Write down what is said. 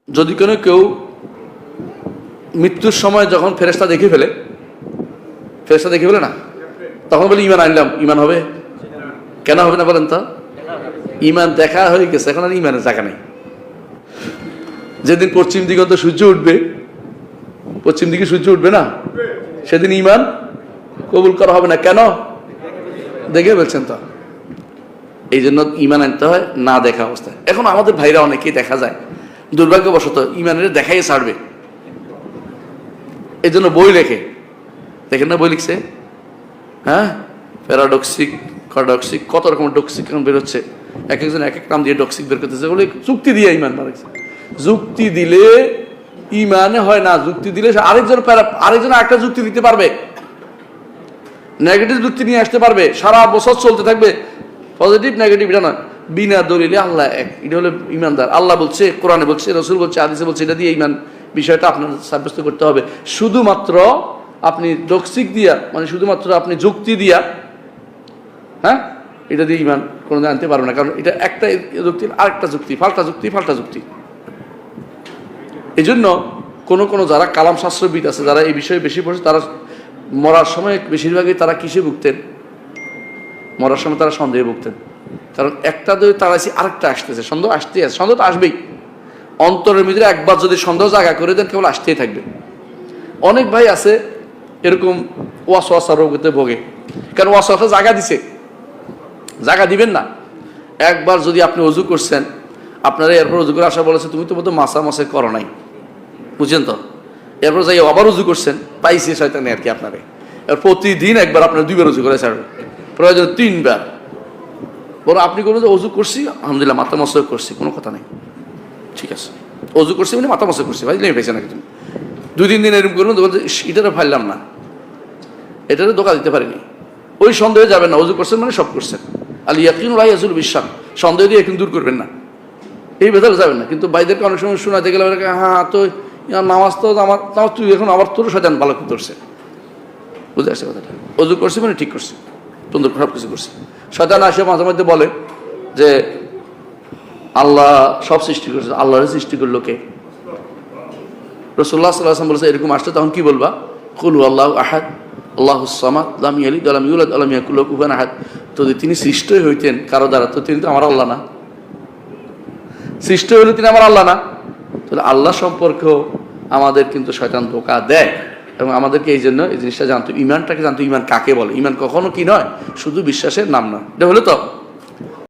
যদি কোনো কেউ মৃত্যুর সময় যখন ফেরেশতা দেখে ফেলে না, তখন বলে ইমান আনলাম, ইমান হবে? কেন হবে না বলেন তো? ইমান দেখা হয়ে গেছে, এখন আর ইমানের জায়গা নেই। যেদিন পশ্চিম দিকে সূর্য উঠবে না, সেদিন ইমান কবুল করা হবে না। কেন? দেখে বলছেন তো। এই জন্য ইমান আনতে হয় না দেখা অবস্থায়। এখন আমাদের ভাইরা অনেকেই দেখা যায় দুর্ভাগ্যবশত ইমানের দেখাই ছাড়বে, এই জন্য বই লেখে। দেখেন না বই লিখছে, হ্যাঁ, প্যারাডক্সিক, কডক্সিক, কত রকমের ডক্সিক এখন বেরোচ্ছে। এক একজন এক এক নাম দিয়ে ডক্সিক বের করতেছে, বলে যুক্তি দিয়ে ইমান মারাচ্ছে। যুক্তি দিলে ইমানে হয় না, যুক্তি দিলে আরেকজন একটা যুক্তি দিতে পারবে, নেগেটিভ যুক্তি নিয়ে আসতে পারবে, সারা বছর চলতে থাকবে। পজিটিভ নেগেটিভ এটা নয়, বিনা দলিলে আল্লাহ এক, এটা হলো ইমানদার। আল্লাহ বলছে, কোরআনে বলছে, রসুল বলছে, হাদিসে বলছে, এটা দিয়ে ইমান বিষয়টা আপনার সাব্যস্ত করতে হবে। শুধুমাত্র আপনি ডক্সিক দিয়া, মানে শুধুমাত্র আপনি যুক্তি দিয়া, হ্যাঁ, এটা দিয়ে ইমান কোনোদিন আনতে পারবে না। কারণ এটা একটা যুক্তি, আরেকটা যুক্তি, ফাল্টা যুক্তি। এই জন্য কোনো যারা কালাম শাস্ত্রবিদ আছে, যারা এই বিষয়ে বেশি পড়ছে, তারা মরার সময় বেশিরভাগই তারা কিসে ভুগতেন? মরার সময় তারা সন্দেহে ভুগতেন। কারণ একটা যদি তাড়াইছি, আরেকটা আসতেছে, সন্দেহ তো আসবেই। অন্তরের ভিতরে একবার যদি সন্দেহ জায়গা করে দেন, কেবল আসতেই থাকবে। অনেক ভাই আছে এরকম ওয়াসওয়াসা রোগতে ভোগে, কারণ ওয়াসওয়াসা জায়গা দিবেন না। একবার যদি আপনি অজু করছেন, আপনারা এরপর অজু করে আসা বলেছে, তুমি তো বোধ মাসে করো নাই, বুঝছেন তো? এরপর যাই আবার অজু করছেন, পাইছে শয়তানে আর কি আপনারে। এর প্রতিদিন একবার আপনার 2 বার অজু করে ছাড়বে, প্রয়োজন 3 বার। বরং আপনি কোনো যে অজু করছি, আলহামদুলিল্লাহ, মাথা মসক করছি, কোনো কথা নেই, ঠিক আছে, অজু করছি মানে মাথা মসক করছি, ভাই নেই পেয়েছে নাকি তুমি? 2-3 দিন এরকম করুন, এটারও ফাইলাম না, এটারও ধোকা দিতে পারিনি, ওই সন্দেহে যাবেন না। অজু করছেন মানে সব করছেন। আল ইয়াকিনু লা ইয়াজুলু বিশ-শাক, সন্দেহ দিয়ে এখন দূর করবেন না, এই ভেতরে যাবেন না। কিন্তু ভাইদেরকে অনেক সময় শোনাতে গেলে, হ্যাঁ তো নামাজ তো আমার, তুই এখন আবার তোর শয়তান ভালো করছে, বুঝে আসছে কথাটা? অজু করছি মানে ঠিক করছি, সুন্দর খারাপ কিছু করছি। শয়তান আসে মাঝে মধ্যে বলে যে আল্লাহ সব সৃষ্টি করেছে, আল্লাহর সৃষ্টি করলো কে? রাসূলুল্লাহ সাল্লাল্লাহু আলাইহি ওয়াসাল্লাম বলেছে, এরকম আসলে তখন কি বলবা? কুল আল্লাহু আহাদ আল্লাহুস সামাদ লাম ইয়ালিদ ওয়া লাম ইউলাদ ওয়া লাম ইয়াকুল লাহু কুফুয়ান আহাদ। তো যদি তিনি সৃষ্টই হইতেন কারো দ্বারা, তো তিনি তো আমার আল্লাহ না? সৃষ্টি হইলে তিনি আমার আল্লাহ না? তাহলে আল্লাহ সম্পর্কেও আমাদের কিন্তু শয়তান ধোঁকা দেয়, এবং আমাদেরকে এই জন্য এই জিনিসটা জানতো, ইমানটাকে জানতো। ইমান কাকে বলে? ইমান কখনো কি নয়, শুধু বিশ্বাসের নাম নয়। এটা হলো তো